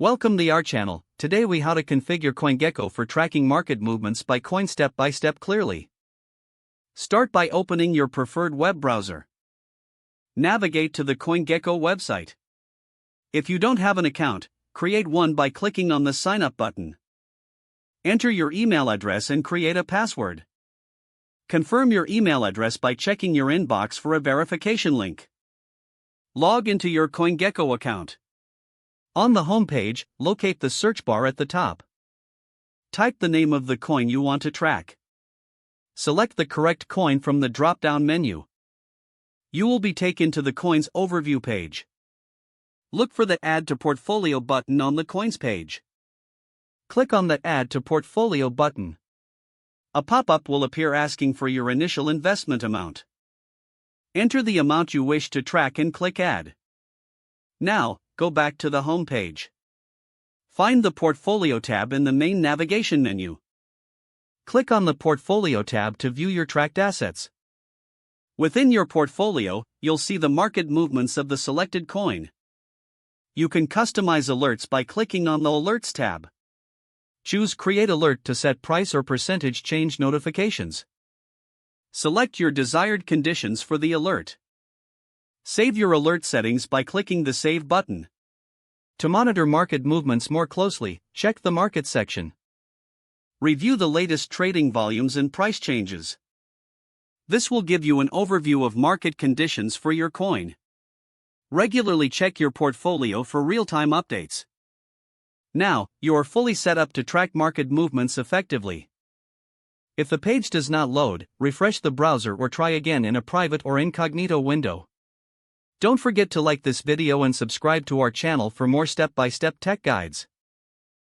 Welcome to our channel. Today we how to configure CoinGecko for tracking market movements by coin step by step clearly. Start by opening your preferred web browser. Navigate to the CoinGecko website. If you don't have an account, create one by clicking on the sign up button. Enter your email address and create a password. Confirm your email address by checking your inbox for a verification link. Log into your CoinGecko account. On the home page, locate the search bar at the top. Type the name of the coin you want to track. Select the correct coin from the drop-down menu. You will be taken to the coin's overview page. Look for the Add to Portfolio button on the coins page. Click on the Add to Portfolio button. A pop-up will appear asking for your initial investment amount. Enter the amount you wish to track and click Add. Now, go back to the home page. Find the Portfolio tab in the main navigation menu. Click on the Portfolio tab to view your tracked assets. Within your portfolio, you'll see the market movements of the selected coin. You can customize alerts by clicking on the Alerts tab. Choose Create Alert to set price or percentage change notifications. Select your desired conditions for the alert. Save your alert settings by clicking the Save button. To monitor market movements more closely, check the Market section. Review the latest trading volumes and price changes. This will give you an overview of market conditions for your coin. Regularly check your portfolio for real-time updates. Now, you are fully set up to track market movements effectively. If the page does not load, refresh the browser or try again in a private or incognito window. Don't forget to like this video and subscribe to our channel for more step-by-step tech guides.